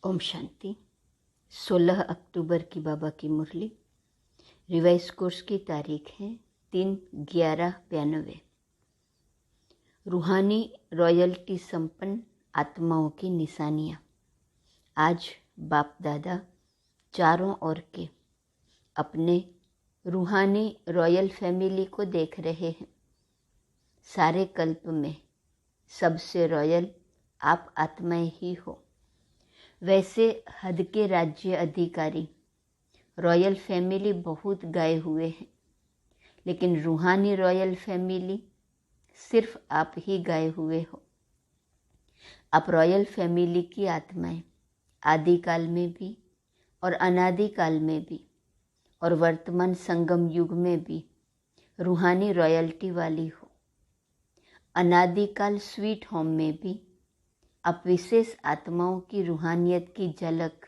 ओम शांति। 16 अक्टूबर की बाबा की मुरली। Revise course की तारीख है 3/11/92। रूहानी रॉयल्टी संपन्न आत्माओं की निशानियाँ। आज बाप दादा चारों ओर के अपने रूहानी रॉयल फैमिली को देख रहे हैं। सारे कल्प में सबसे रॉयल आप आत्माएं ही हो। वैसे हद के राज्य अधिकारी रॉयल फैमिली बहुत गाए हुए हैं, लेकिन रूहानी रॉयल फैमिली सिर्फ आप ही गाए हुए हो। आप रॉयल फैमिली की आत्माएं आदिकाल में भी और अनादिकाल में भी और वर्तमान संगम युग में भी रूहानी रॉयल्टी वाली हो। अनादिकाल स्वीट होम में भी आप विशेष आत्माओं की रूहानियत की झलक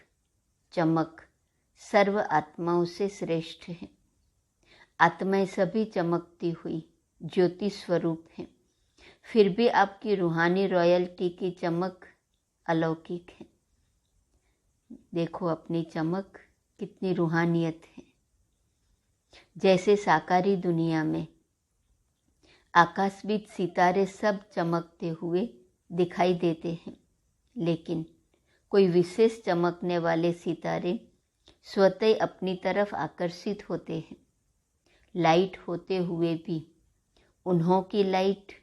चमक सर्व आत्माओं से श्रेष्ठ है। आत्माएं सभी चमकती हुई ज्योति स्वरूप हैं, फिर भी आपकी रूहानी रॉयल्टी की चमक अलौकिक है। देखो अपनी चमक कितनी रूहानियत है। जैसे साकारी दुनिया में आकाशबीज सितारे सब चमकते हुए दिखाई देते हैं, लेकिन कोई विशेष चमकने वाले सितारे स्वतः अपनी तरफ आकर्षित होते हैं। लाइट होते हुए भी उन्हों की लाइट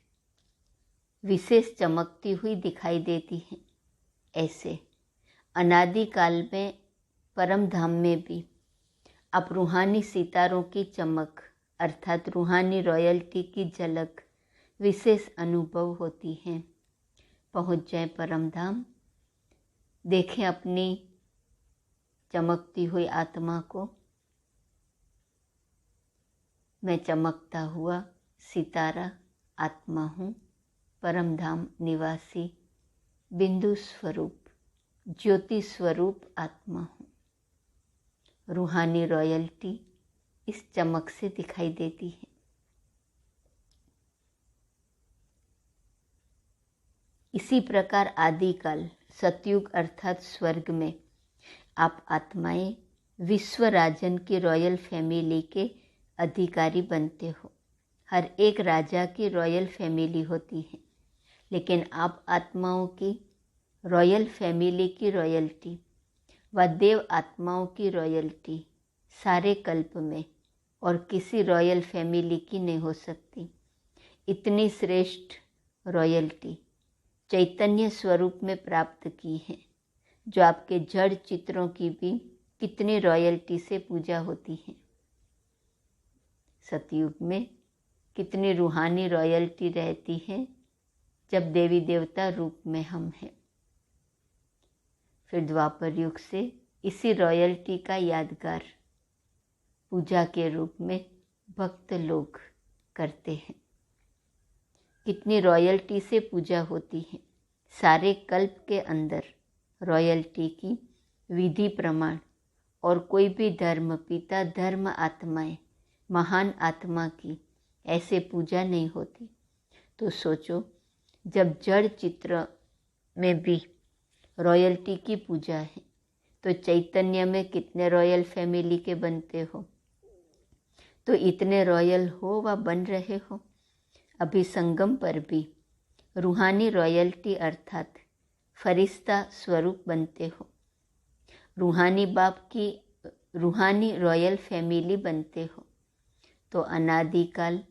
विशेष चमकती हुई दिखाई देती है। ऐसे अनादिकाल में परम धाम में भी आप रूहानी सितारों की चमक अर्थात रूहानी रॉयल्टी की झलक विशेष अनुभव होती है। पहुँच जाए परम धाम, देखें अपनी चमकती हुई आत्मा को। मैं चमकता हुआ सितारा आत्मा हूँ, परम धाम निवासी बिंदु स्वरूप ज्योति स्वरूप आत्मा हूँ। रूहानी रॉयल्टी इस चमक से दिखाई देती है। इसी प्रकार आदिकाल सतयुग अर्थात स्वर्ग में आप आत्माएं विश्व राजन की रॉयल फैमिली के अधिकारी बनते हो। हर एक राजा की रॉयल फैमिली होती है, लेकिन आप आत्माओं की रॉयल फैमिली की रॉयल्टी व देव आत्माओं की रॉयल्टी सारे कल्प में और किसी रॉयल फैमिली की नहीं हो सकती। इतनी श्रेष्ठ रॉयल्टी चैतन्य स्वरूप में प्राप्त की है, जो आपके जड़ चित्रों की भी कितनी रॉयल्टी से पूजा होती है। सतयुग में कितनी रूहानी रॉयल्टी रहती है जब देवी देवता रूप में हम हैं। फिर द्वापर युग से इसी रॉयल्टी का यादगार पूजा के रूप में भक्त लोग करते हैं। कितनी रॉयल्टी से पूजा होती है। सारे कल्प के अंदर रॉयल्टी की विधि प्रमाण और कोई भी धर्म पिता धर्म आत्माएं महान आत्मा की ऐसे पूजा नहीं होती। तो सोचो, जब जड़ चित्र में भी रॉयल्टी की पूजा है, तो चैतन्य में कितने रॉयल फैमिली के बनते हो। तो इतने रॉयल हो व बन रहे हो। अभी संगम पर भी रूहानी रॉयल्टी अर्थात फरिश्ता स्वरूप बनते हो। रूहानी बाप की रूहानी रॉयल फैमिली बनते हो। तो अनादिकाल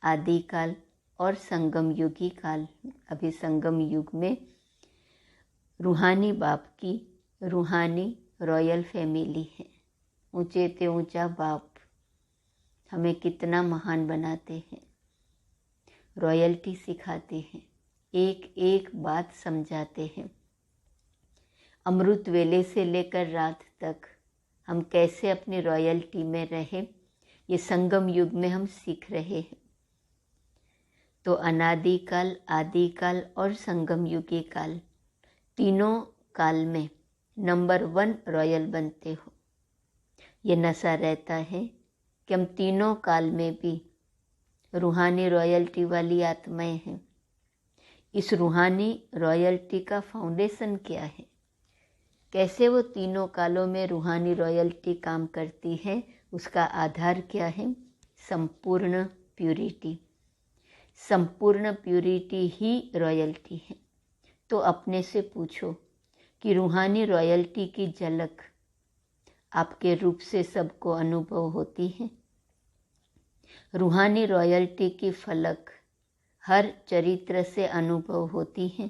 आदिकाल और संगम युगी काल, अभी संगम युग में रूहानी बाप की रूहानी रॉयल फैमिली है। ऊंचे ते ऊंचा बाप हमें कितना महान बनाते हैं, रॉयल्टी सिखाते हैं, एक एक बात समझाते हैं। अमृत वेले से लेकर रात तक हम कैसे अपनी रॉयल्टी में रहें, ये संगम युग में हम सीख रहे हैं। तो अनादिकाल आदिकाल और संगम युगी काल तीनों काल में नंबर 1 रॉयल बनते हो। ये नशा रहता है कि हम तीनों काल में भी रूहानी रॉयल्टी वाली आत्माएं हैं। इस रूहानी रॉयल्टी का फाउंडेशन क्या है? कैसे वो तीनों कालों में रूहानी रॉयल्टी काम करती है, उसका आधार क्या है? संपूर्ण प्यूरिटी। संपूर्ण प्यूरिटी ही रॉयल्टी है। तो अपने से पूछो कि रूहानी रॉयल्टी की झलक आपके रूप से सबको अनुभव होती है? रूहानी रॉयल्टी की फलक हर चरित्र से अनुभव होती है?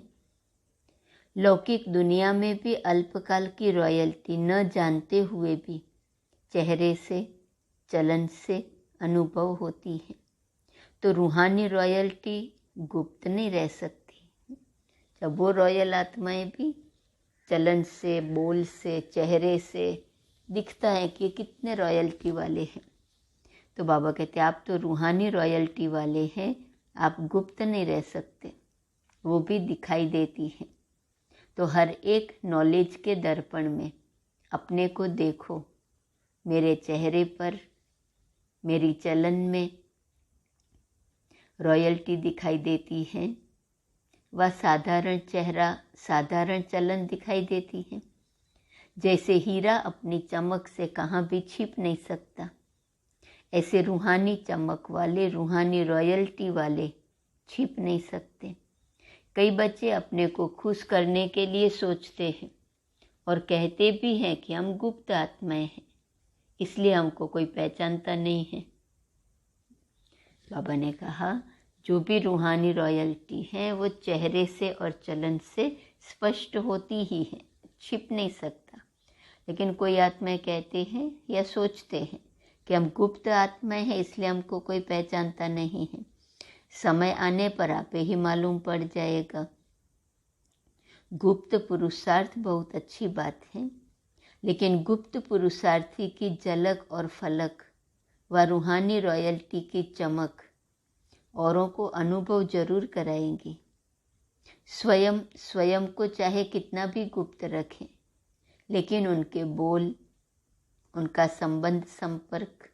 लौकिक दुनिया में भी अल्पकाल की रॉयल्टी न जानते हुए भी चेहरे से, चलन से अनुभव होती है। तो रूहानी रॉयल्टी गुप्त नहीं रह सकती। जब वो रॉयल आत्माएं भी चलन से, बोल से, चेहरे से दिखता है कि कितने रॉयल्टी वाले हैं। तो बाबा कहते हैं आप तो रूहानी रॉयल्टी वाले हैं, आप गुप्त नहीं रह सकते, वो भी दिखाई देती है। तो हर एक नॉलेज के दर्पण में अपने को देखो। मेरे चेहरे पर, मेरी चलन में रॉयल्टी दिखाई देती है, वह साधारण चेहरा, साधारण चलन दिखाई देती है। जैसे हीरा अपनी चमक से कहाँ भी छिप नहीं सकता, ऐसे रूहानी चमक वाले, रूहानी रॉयल्टी वाले छिप नहीं सकते। कई बच्चे अपने को खुश करने के लिए सोचते हैं और कहते भी हैं कि हम गुप्त आत्माएं हैं, इसलिए हमको कोई पहचानता नहीं है। बाबा ने कहा जो भी रूहानी रॉयल्टी है वो चेहरे से और चलन से स्पष्ट होती ही है, छिप नहीं सकता। लेकिन कोई आत्माएं कहते हैं या सोचते हैं कि हम गुप्त आत्माएं हैं, इसलिए हमको कोई पहचानता नहीं है। समय आने पर आपे ही मालूम पड़ जाएगा। गुप्त पुरुषार्थ बहुत अच्छी बात है, लेकिन गुप्त पुरुषार्थी की झलक और फलक व रूहानी रॉयल्टी की चमक औरों को अनुभव जरूर कराएंगी। स्वयं को चाहे कितना भी गुप्त रखें, लेकिन उनके बोल, उनका संबंध, संपर्क,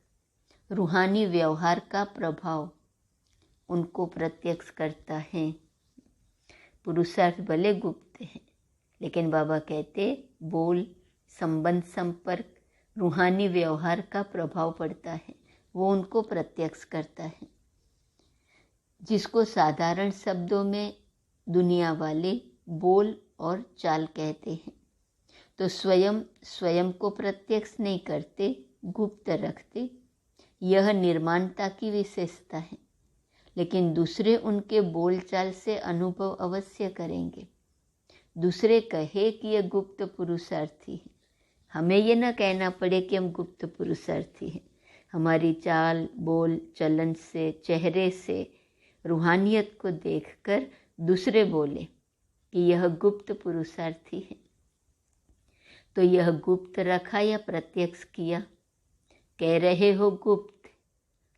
रूहानी व्यवहार का प्रभाव उनको प्रत्यक्ष करता है। पुरुषार्थ भले गुप्त है, लेकिन बाबा कहते बोल, संबंध, संपर्क, रूहानी व्यवहार का प्रभाव पड़ता है, वो उनको प्रत्यक्ष करता है। जिसको साधारण शब्दों में दुनिया वाले बोल और चाल कहते हैं, तो स्वयं को प्रत्यक्ष नहीं करते, गुप्त रखते। यह निर्माणता की विशेषता है, लेकिन दूसरे उनके बोलचाल से अनुभव अवश्य करेंगे। दूसरे कहे कि यह गुप्त पुरुषार्थी है, हमें यह न कहना पड़े कि हम गुप्त पुरुषार्थी हैं। हमारी चाल, बोल, चलन से, चेहरे से, रूहानियत को देखकर दूसरे बोले कि यह गुप्त पुरुषार्थी है। तो यह गुप्त रखा या प्रत्यक्ष किया? कह रहे हो गुप्त,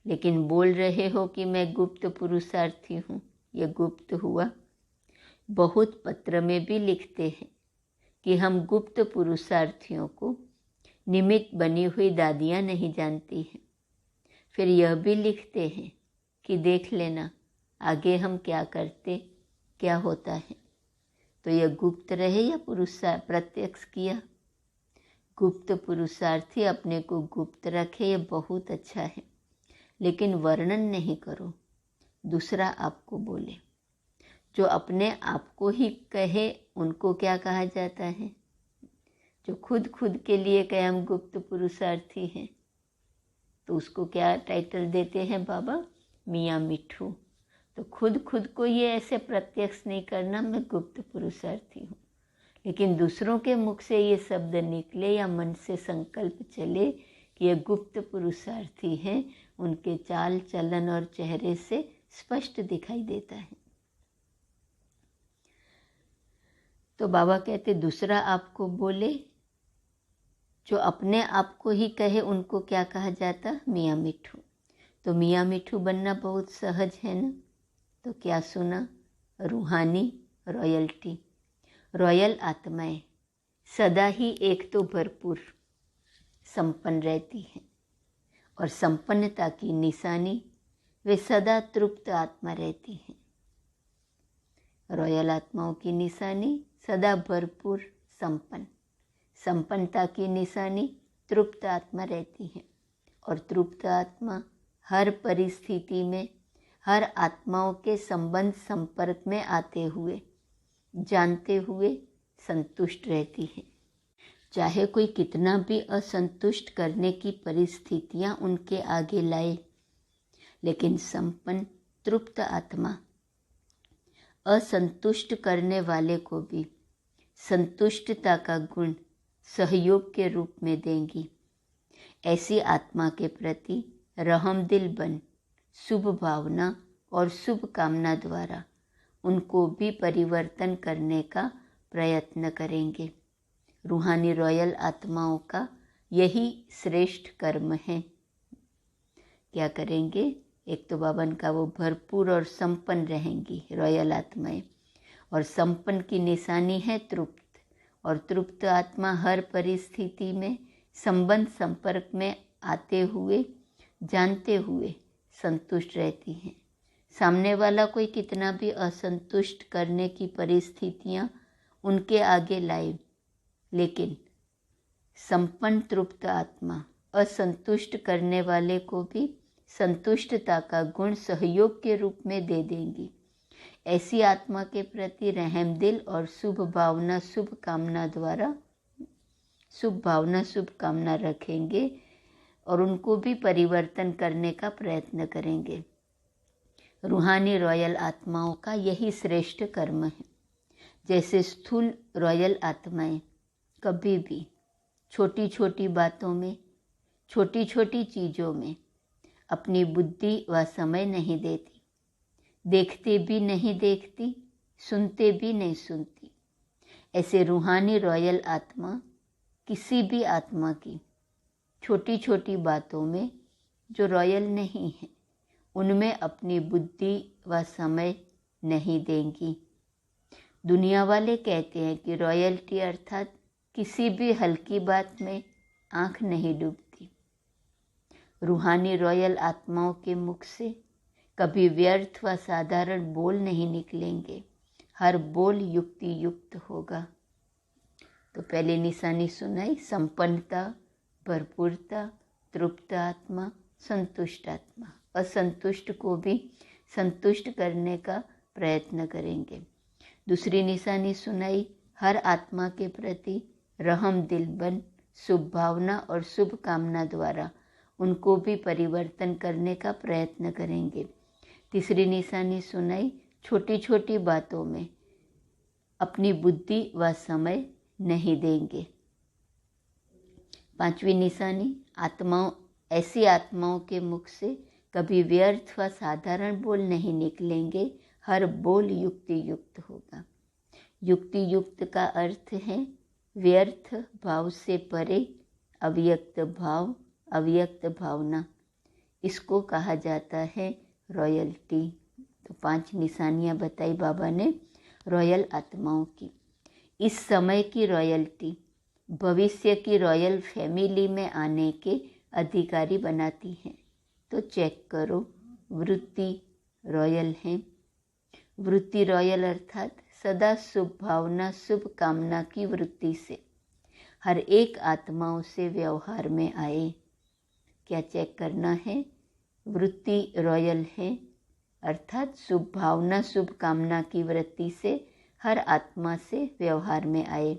लेकिन बोल रहे हो कि मैं गुप्त पुरुषार्थी हूँ, यह गुप्त हुआ। बहुत पत्र में भी लिखते हैं कि हम गुप्त पुरुषार्थियों को निमित्त बनी हुई दादियाँ नहीं जानती हैं। फिर यह भी लिखते हैं कि देख लेना आगे हम क्या करते, क्या होता है। तो यह गुप्त रहे या प्रत्यक्ष किया? गुप्त पुरुषार्थी अपने को गुप्त रखे, ये बहुत अच्छा है, लेकिन वर्णन नहीं करो, दूसरा आपको बोले। जो अपने आप को ही कहे उनको क्या कहा जाता है? जो खुद के लिए कहे हम गुप्त पुरुषार्थी हैं, तो उसको क्या टाइटल देते हैं बाबा? मियाँ मिठू। तो खुद को ये ऐसे प्रत्यक्ष नहीं करना मैं गुप्त पुरुषार्थी हूँ, लेकिन दूसरों के मुख से ये शब्द निकले या मन से संकल्प चले कि ये गुप्त पुरुषार्थी हैं, उनके चाल, चलन और चेहरे से स्पष्ट दिखाई देता है। तो बाबा कहते दूसरा आपको बोले, जो अपने आप को ही कहे उनको क्या कहा जाता? मियाँ मिठू। तो मियाँ मिठू बनना बहुत सहज है ना। तो क्या सुना? रूहानी रॉयल्टी, रॉयल आत्माएं सदा ही एक तो भरपूर संपन्न रहती हैं, और संपन्नता की निशानी वे सदा तृप्त आत्मा रहती हैं। रॉयल आत्माओं की निशानी सदा भरपूर संपन्न, संपन्नता की निशानी तृप्त आत्मा रहती है और तृप्त आत्मा हर परिस्थिति में हर आत्माओं के संबंध संपर्क में आते हुए जानते हुए संतुष्ट रहती है। चाहे कोई कितना भी असंतुष्ट करने की परिस्थितियां उनके आगे लाए, लेकिन संपन्न तृप्त आत्मा असंतुष्ट करने वाले को भी संतुष्टता का गुण सहयोग के रूप में देंगी। ऐसी आत्मा के प्रति रहमदिल बन शुभ भावना और शुभ कामना द्वारा उनको भी परिवर्तन करने का प्रयत्न करेंगे। रूहानी रॉयल आत्माओं का यही श्रेष्ठ कर्म है। क्या करेंगे? एक तो बाबन का वो भरपूर और संपन्न रहेंगी रॉयल आत्माएं, और संपन्न की निशानी है तृप्त, और तृप्त आत्मा हर परिस्थिति में संबंध संपर्क में आते हुए जानते हुए संतुष्ट रहती हैं। सामने वाला कोई कितना भी असंतुष्ट करने की परिस्थितियां उनके आगे लाए, लेकिन संपन्न तृप्त आत्मा असंतुष्ट करने वाले को भी संतुष्टता का गुण सहयोग के रूप में दे देंगी। ऐसी आत्मा के प्रति रहमदिल और शुभ भावना शुभ कामना रखेंगे और उनको भी परिवर्तन करने का प्रयत्न करेंगे। रूहानी रॉयल आत्माओं का यही श्रेष्ठ कर्म है। जैसे स्थूल रॉयल आत्माएं कभी भी छोटी छोटी बातों में, छोटी छोटी चीज़ों में अपनी बुद्धि व समय नहीं देती, देखते भी नहीं देखती, सुनते भी नहीं सुनती, ऐसे रूहानी रॉयल आत्मा किसी भी आत्मा की छोटी छोटी बातों में जो रॉयल नहीं है उनमें अपनी बुद्धि व समय नहीं देंगी। दुनिया वाले कहते हैं कि रॉयल्टी अर्थात किसी भी हल्की बात में आंख नहीं डूबती। रूहानी रॉयल आत्माओं के मुख से कभी व्यर्थ व साधारण बोल नहीं निकलेंगे, हर बोल युक्ति युक्त होगा। तो पहले निशानी सुनाई, संपन्नता, भरपूरता, तृप्त आत्मा, संतुष्ट आत्मा। असंतुष्ट को भी संतुष्ट करने का प्रयत्न करेंगे। दूसरी निशानी सुनाई, हर आत्मा के प्रति रहम दिल बन शुभ भावना और शुभ कामना द्वारा उनको भी परिवर्तन करने का प्रयत्न करेंगे। तीसरी निशानी सुनाई, छोटी छोटी बातों में अपनी बुद्धि व समय नहीं देंगे। पांचवी निशानी, ऐसी आत्माओं के मुख से कभी व्यर्थ व साधारण बोल नहीं निकलेंगे, हर बोल युक्ति युक्त होगा। युक्ति युक्त का अर्थ है व्यर्थ भाव से परे अव्यक्त भाव, अव्यक्त भावना, इसको कहा जाता है रॉयल्टी। तो 5 निशानियां बताई बाबा ने रॉयल आत्माओं की। इस समय की रॉयल्टी भविष्य की रॉयल फैमिली में आने के अधिकारी बनाती हैं। तो चेक करो, वृत्ति रॉयल है। वृत्ति रॉयल अर्थात सदा शुभ भावना शुभ कामना की वृत्ति से हर एक आत्माओं से व्यवहार में आए। क्या चेक करना है? वृत्ति रॉयल है अर्थात शुभ भावना शुभ कामना की वृत्ति से हर आत्मा से व्यवहार में आए।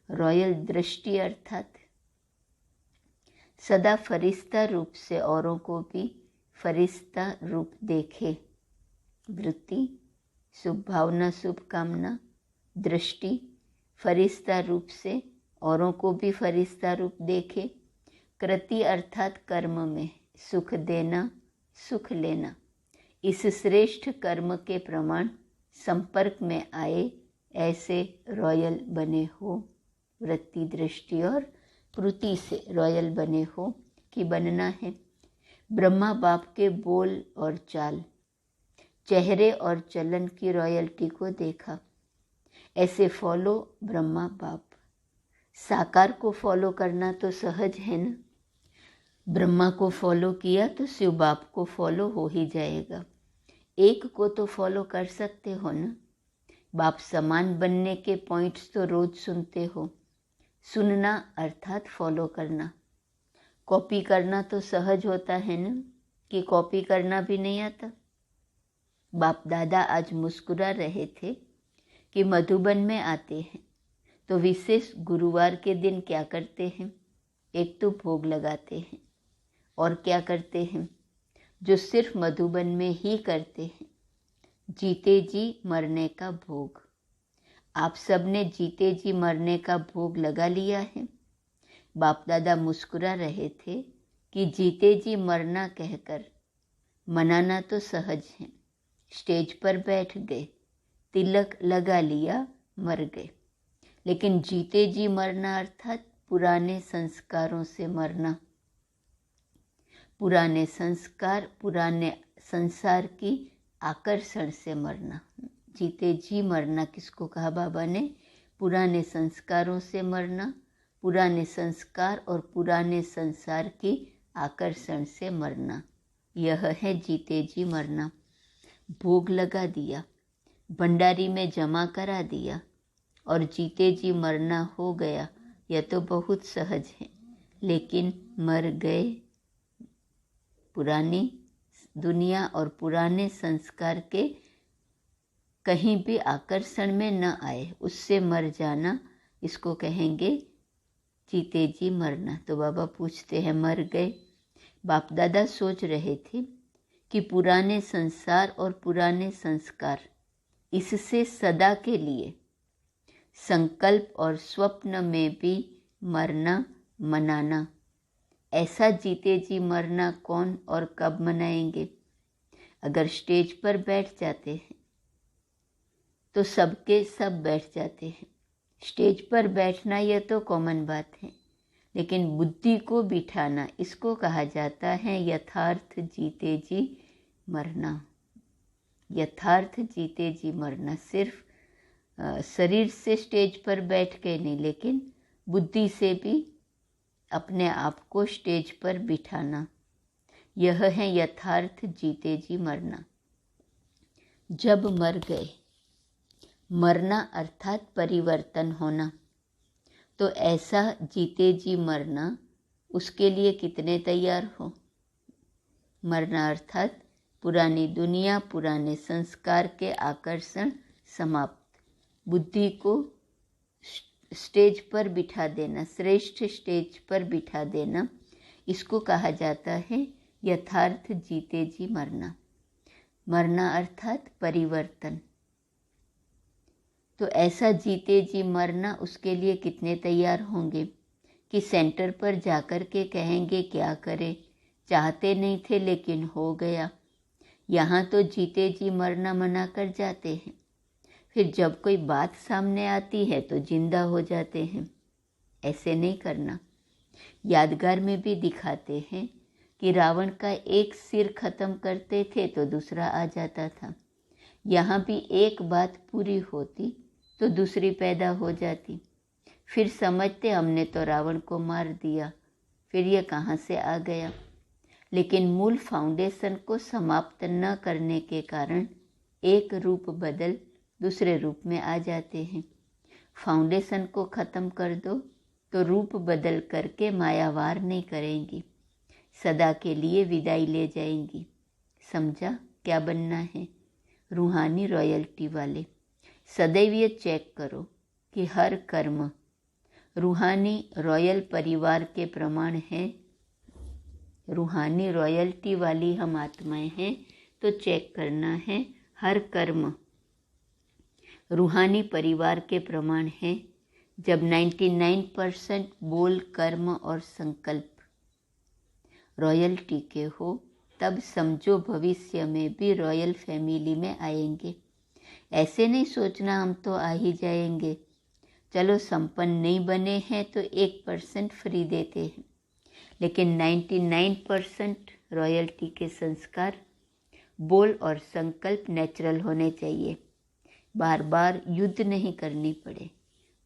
रॉयल दृष्टि अर्थात सदा फरिश्ता रूप से औरों को भी फरिश्ता रूप देखे। वृत्ति शुभ भावना शुभ कामना, दृष्टि फरिश्ता रूप से औरों को भी फरिश्ता रूप देखे। कृति अर्थात कर्म में सुख देना सुख लेना, इस श्रेष्ठ कर्म के प्रमाण संपर्क में आए, ऐसे रॉयल बने हो। वृत्ति दृष्टि और कृति से रॉयल बने हो कि बनना है। ब्रह्मा बाप के बोल और चाल, चेहरे और चलन की रॉयल्टी को देखा, ऐसे फॉलो ब्रह्मा बाप। साकार को फॉलो करना तो सहज है ना। ब्रह्मा को फॉलो किया तो शिव बाप को फॉलो हो ही जाएगा। एक को तो फॉलो कर सकते हो ना। बाप समान बनने के पॉइंट्स तो रोज सुनते हो। सुनना अर्थात फॉलो करना। कॉपी करना तो सहज होता है ना, कि कॉपी करना भी नहीं आता। बाप दादा आज मुस्कुरा रहे थे कि मधुबन में आते हैं तो विशेष गुरुवार के दिन क्या करते हैं, एक तो भोग लगाते हैं, और क्या करते हैं जो सिर्फ मधुबन में ही करते हैं, जीते जी मरने का भोग। आप सब ने जीते जी मरने का भोग लगा लिया है। बाप दादा मुस्कुरा रहे थे कि जीते जी मरना कहकर मनाना तो सहज है। स्टेज पर बैठ गए, तिलक लगा लिया, मर गए। लेकिन जीते जी मरना अर्थात पुराने संस्कारों से मरना, पुराने संस्कार, पुराने संसार की आकर्षण से मरना। जीते जी मरना किसको कहा बाबा ने? पुराने संस्कारों से मरना, पुराने संस्कार और पुराने संसार की आकर्षण से मरना, यह है जीते जी मरना। भोग लगा दिया, भंडारी में जमा करा दिया और जीते जी मरना हो गया, यह तो बहुत सहज है। लेकिन मर गए, पुरानी दुनिया और पुराने संस्कार के कहीं भी आकर्षण में न आए, उससे मर जाना, इसको कहेंगे जीते जी मरना। तो बाबा पूछते हैं, मर गए? बाप दादा सोच रहे थे कि पुराने संसार और पुराने संस्कार, इससे सदा के लिए संकल्प और स्वप्न में भी मरना मनाना। ऐसा जीते जी मरना कौन और कब मनाएंगे? अगर स्टेज पर बैठ जाते हैं तो सबके सब बैठ जाते हैं। स्टेज पर बैठना यह तो कॉमन बात है, लेकिन बुद्धि को बिठाना, इसको कहा जाता है यथार्थ जीते जी मरना। यथार्थ जीते जी मरना सिर्फ शरीर से स्टेज पर बैठ के नहीं, लेकिन बुद्धि से भी अपने आप को स्टेज पर बिठाना, यह है यथार्थ जीते जी मरना। जब मर गए, मरना अर्थात परिवर्तन होना, तो ऐसा जीते जी मरना, उसके लिए कितने तैयार हो? मरना अर्थात पुरानी दुनिया, पुराने संस्कार के आकर्षण समाप्त, बुद्धि को स्टेज पर बिठा देना, श्रेष्ठ स्टेज पर बिठा देना, इसको कहा जाता है यथार्थ जीते जी मरना। मरना अर्थात परिवर्तन, तो ऐसा जीते जी मरना, उसके लिए कितने तैयार होंगे कि सेंटर पर जाकर के कहेंगे क्या करें, चाहते नहीं थे लेकिन हो गया। यहाँ तो जीते जी मरना मना कर जाते हैं, फिर जब कोई बात सामने आती है तो जिंदा हो जाते हैं। ऐसे नहीं करना। यादगार में भी दिखाते हैं कि रावण का एक सिर खत्म करते थे तो दूसरा आ जाता था। यहाँ भी एक बात पूरी होती तो दूसरी पैदा हो जाती। फिर समझते हमने तो रावण को मार दिया, फिर ये कहाँ से आ गया। लेकिन मूल फाउंडेशन को समाप्त न करने के कारण एक रूप बदल दूसरे रूप में आ जाते हैं। फाउंडेशन को ख़त्म कर दो तो रूप बदल करके मायावार नहीं करेंगी, सदा के लिए विदाई ले जाएंगी। समझा क्या बनना है? रूहानी रॉयल्टी वाले। सदैव ये चेक करो कि हर कर्म रूहानी रॉयल परिवार के प्रमाण है। रूहानी रॉयल्टी वाली हम आत्माएं हैं, तो चेक करना है हर कर्म रूहानी परिवार के प्रमाण है। जब 99% बोल, कर्म और संकल्प रॉयल्टी के हो, तब समझो भविष्य में भी रॉयल फैमिली में आएंगे। ऐसे नहीं सोचना हम तो आ ही जाएंगे, चलो संपन्न नहीं बने हैं तो 1% फ्री देते हैं, लेकिन 99% रॉयल्टी के संस्कार, बोल और संकल्प नेचुरल होने चाहिए। बार बार युद्ध नहीं करनी पड़े,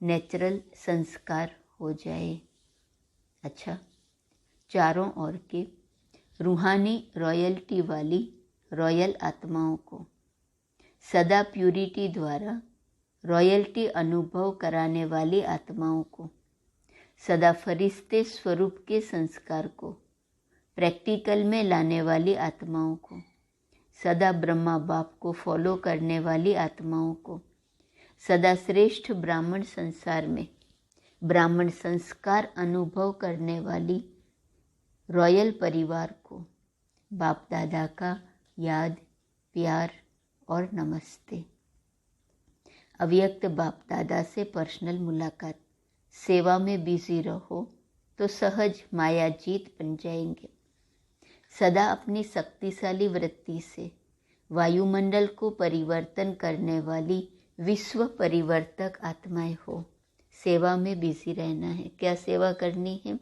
नेचुरल संस्कार हो जाए। अच्छा, चारों ओर के रूहानी रॉयल्टी वाली रॉयल आत्माओं को सदा प्यूरिटी द्वारा रॉयल्टी अनुभव कराने वाली आत्माओं को सदा फरिश्ते स्वरूप के संस्कार को प्रैक्टिकल में लाने वाली आत्माओं को, सदा ब्रह्मा बाप को फॉलो करने वाली आत्माओं को, सदा श्रेष्ठ ब्राह्मण संसार में ब्राह्मण संस्कार अनुभव करने वाली रॉयल परिवार को बाप दादा का याद, प्यार और नमस्ते। अव्यक्त बाप दादा से पर्सनल मुलाकात। सेवा में बिजी रहो तो सहज माया जीत बन जाएंगे। सदा अपनी शक्तिशाली वृत्ति से वायुमंडल को परिवर्तन करने वाली विश्व परिवर्तक आत्माएं हो। सेवा में बिजी रहना है। क्या सेवा करनी है?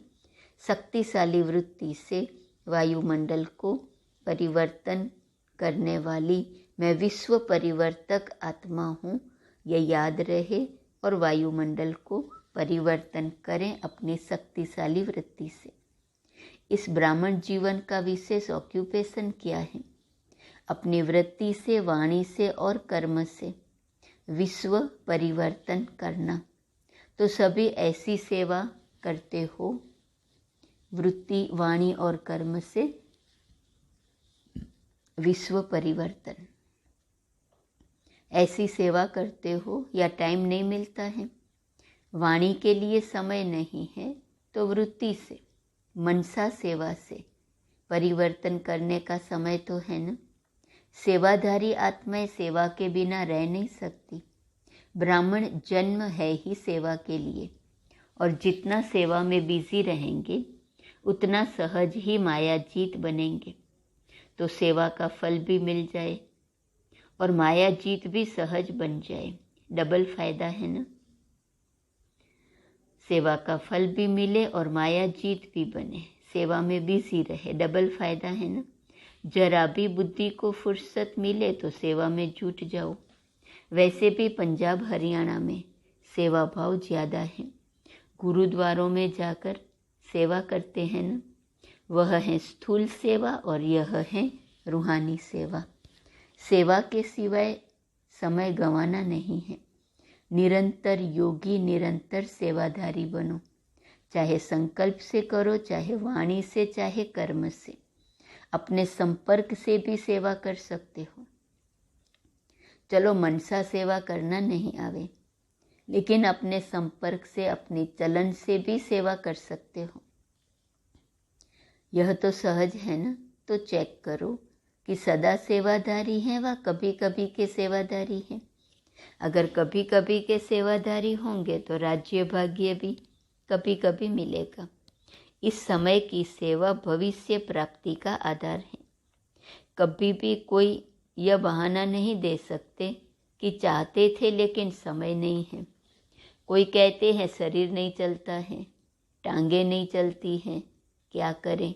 शक्तिशाली वृत्ति से वायुमंडल को परिवर्तन करने वाली मैं विश्व परिवर्तक आत्मा हूँ, ये याद रहे और वायुमंडल को परिवर्तन करें अपनी शक्तिशाली वृत्ति से। इस ब्राह्मण जीवन का विशेष ऑक्यूपेशन क्या है? अपनी वृत्ति से, वाणी से और कर्म से विश्व परिवर्तन करना। तो सभी ऐसी सेवा करते हो, वृत्ति, वाणी और कर्म से विश्व परिवर्तन। ऐसी सेवा करते हो या टाइम नहीं मिलता है, वाणी के लिए समय नहीं है, तो वृत्ति से, मनसा सेवा से परिवर्तन करने का समय तो है ना। सेवाधारी आत्माएं सेवा के बिना रह नहीं सकती। ब्राह्मण जन्म है ही सेवा के लिए, और जितना सेवा में बिजी रहेंगे उतना सहज ही मायाजीत बनेंगे। तो सेवा का फल भी मिल जाए और मायाजीत भी सहज बन जाए, डबल फायदा है ना। सेवा का फल भी मिले और मायाजीत भी बने, सेवा में बिजी रहे, डबल फायदा है ना। जरा भी बुद्धि को फुर्सत मिले तो सेवा में जुट जाओ। वैसे भी पंजाब हरियाणा में सेवा भाव ज़्यादा है। गुरुद्वारों में जाकर सेवा करते हैं ना, वह है स्थूल सेवा और यह है रूहानी सेवा। सेवा के सिवाय समय गंवाना नहीं है। निरंतर योगी, निरंतर सेवाधारी बनो। चाहे संकल्प से करो, चाहे वाणी से, चाहे कर्म से। अपने संपर्क से भी सेवा कर सकते हो। चलो मनसा सेवा करना नहीं आवे, लेकिन अपने संपर्क से, अपने चलन से भी सेवा कर सकते हो। यह तो सहज है ना। तो चेक करो कि सदा सेवाधारी हैं व कभी कभी के सेवाधारी हैं। अगर कभी कभी के सेवाधारी होंगे तो राज्य भाग्य भी कभी कभी मिलेगा। इस समय की सेवा भविष्य प्राप्ति का आधार है। कभी भी कोई यह बहाना नहीं दे सकते कि चाहते थे लेकिन समय नहीं है। कोई कहते हैं शरीर नहीं चलता है, टांगे नहीं चलती हैं, क्या करें।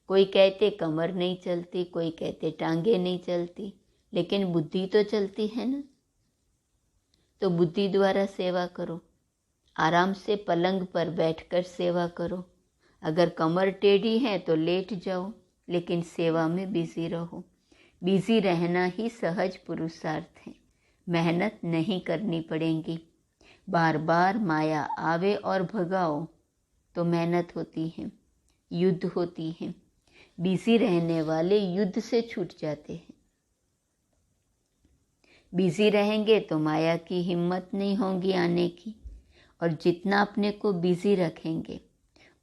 कोई कहते कमर नहीं चलती, कोई कहते टांगे नहीं चलती, लेकिन बुद्धि तो चलती है ना। तो बुद्धि द्वारा सेवा करो। आराम से पलंग पर बैठकर सेवा करो। अगर कमर टेढ़ी है तो लेट जाओ, लेकिन सेवा में बिजी रहो। बिजी रहना ही सहज पुरुषार्थ है। मेहनत नहीं करनी पड़ेगी। बार बार माया आवे और भगाओ तो मेहनत होती है, युद्ध होती है। बिजी रहने वाले युद्ध से छूट जाते हैं। बिजी रहेंगे तो माया की हिम्मत नहीं होगी आने की, और जितना अपने को बिजी रखेंगे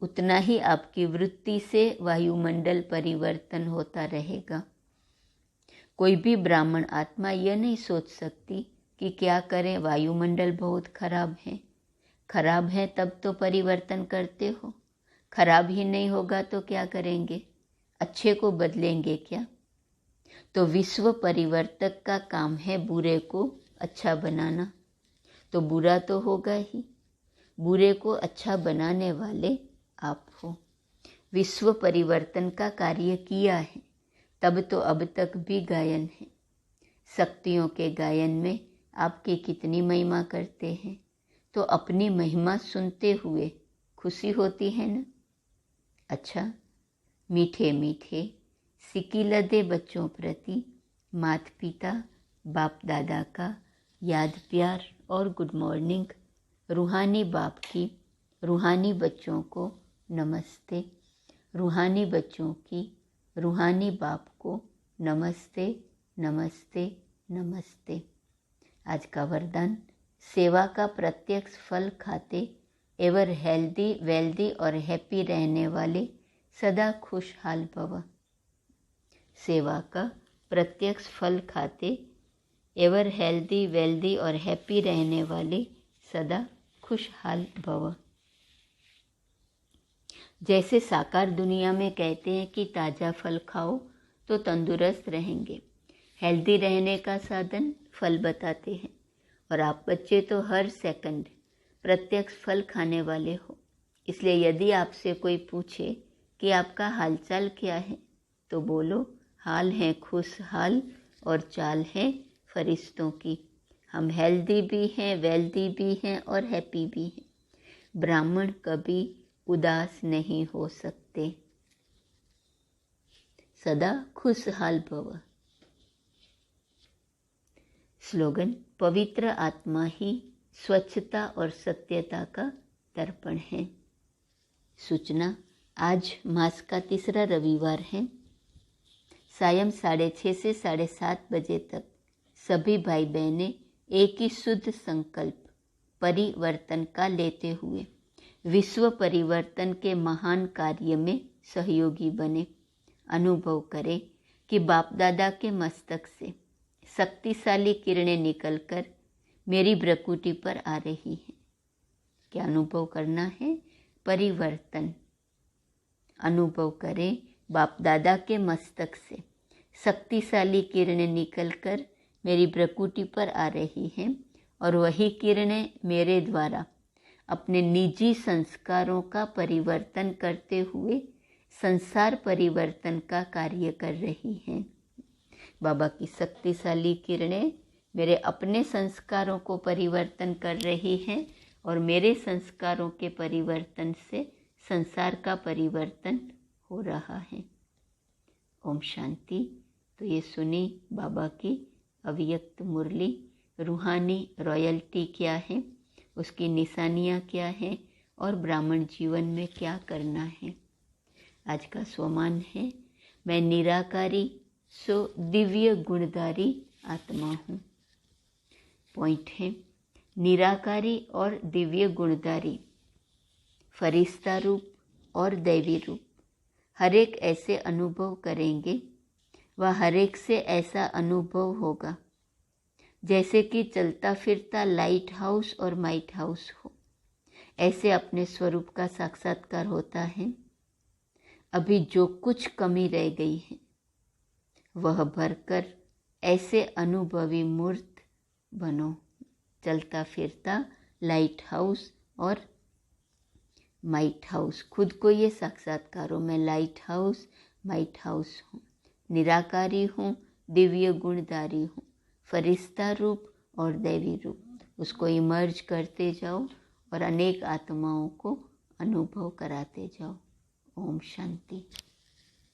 उतना ही आपकी वृत्ति से वायुमंडल परिवर्तन होता रहेगा। कोई भी ब्राह्मण आत्मा यह नहीं सोच सकती कि क्या करें, वायुमंडल बहुत खराब है। खराब है तब तो परिवर्तन करते हो। खराब ही नहीं होगा तो क्या करेंगे, अच्छे को बदलेंगे क्या। तो विश्व परिवर्तक का काम है बुरे को अच्छा बनाना। तो बुरा तो होगा ही, बुरे को अच्छा बनाने वाले आप हो। विश्व परिवर्तन का कार्य किया है, तब तो अब तक भी गायन है। शक्तियों के गायन में आपकी कितनी महिमा करते हैं, तो अपनी महिमा सुनते हुए खुशी होती है ना। अच्छा, मीठे मीठे सिकिलदे बच्चों प्रति माता पिता बाप दादा का याद, प्यार और गुड मॉर्निंग। रूहानी बाप की रूहानी बच्चों को नमस्ते, रूहानी बच्चों की रूहानी बाप को नमस्ते नमस्ते नमस्ते। आज का वरदान, सेवा का प्रत्यक्ष फल खाते एवर हेल्दी वेल्दी और हैप्पी रहने वाले सदा खुशहाल भव। सेवा का प्रत्यक्ष फल खाते एवर हेल्दी वेल्दी और हैप्पी रहने वाले सदा खुशहाल भव। जैसे साकार दुनिया में कहते हैं कि ताज़ा फल खाओ तो तंदुरुस्त रहेंगे, हेल्दी रहने का साधन फल बताते हैं, और आप बच्चे तो हर सेकंड प्रत्यक्ष फल खाने वाले हो। इसलिए यदि आपसे कोई पूछे कि आपका हालचाल क्या है तो बोलो, हाल है खुशहाल और चाल है फरिश्तों की। हम हेल्दी भी हैं, वेल्दी भी हैं और हैप्पी भी हैं। ब्राह्मण कभी उदास नहीं हो सकते। सदा खुशहाल भव। स्लोगन, पवित्र आत्मा ही स्वच्छता और सत्यता का दर्पण है। सूचना, आज मास का तीसरा रविवार है। सायं 6:30 से 7:30 बजे तक सभी भाई बहनें एक ही शुद्ध संकल्प परिवर्तन का लेते हुए विश्व परिवर्तन के महान कार्य में सहयोगी बने। अनुभव करें कि बाप दादा के मस्तक से शक्तिशाली किरणें निकलकर मेरी भ्रकुटी पर आ रही हैं। क्या अनुभव करना है? परिवर्तन। अनुभव करें, बाप दादा के मस्तक से शक्तिशाली किरणें निकलकर मेरी भ्रकुटी पर आ रही हैं, और वही किरणें मेरे द्वारा अपने निजी संस्कारों का परिवर्तन करते हुए संसार परिवर्तन का कार्य कर रही हैं। बाबा की शक्तिशाली किरणें मेरे अपने संस्कारों को परिवर्तन कर रही हैं, और मेरे संस्कारों के परिवर्तन से संसार का परिवर्तन हो रहा है। ओम शांति। तो ये सुनी बाबा की अव्यक्त मुरली। रूहानी रॉयल्टी क्या है, उसकी निशानियाँ क्या हैं, और ब्राह्मण जीवन में क्या करना है। आज का स्वमान है, मैं निराकारी सो दिव्य गुणधारी आत्मा हूँ। पॉइंट है, निराकारी और दिव्य गुणधारी, फरिश्ता रूप और दैवी रूप, हर एक ऐसे अनुभव करेंगे, वह हर एक से ऐसा अनुभव होगा जैसे कि चलता फिरता लाइट हाउस और माइट हाउस हो। ऐसे अपने स्वरूप का साक्षात्कार होता है। अभी जो कुछ कमी रह गई है वह भरकर ऐसे अनुभवी मूर्त बनो। चलता फिरता लाइट हाउस और माइट हाउस, खुद को ये साक्षात्कार हो, मैं लाइट हाउस माइट हाउस हूँ, निराकारी हूँ, दिव्य गुणधारी हूँ, फरिश्ता रूप और दैवी रूप। उसको इमर्ज करते जाओ और अनेक आत्माओं को अनुभव कराते जाओ। ओम शांति।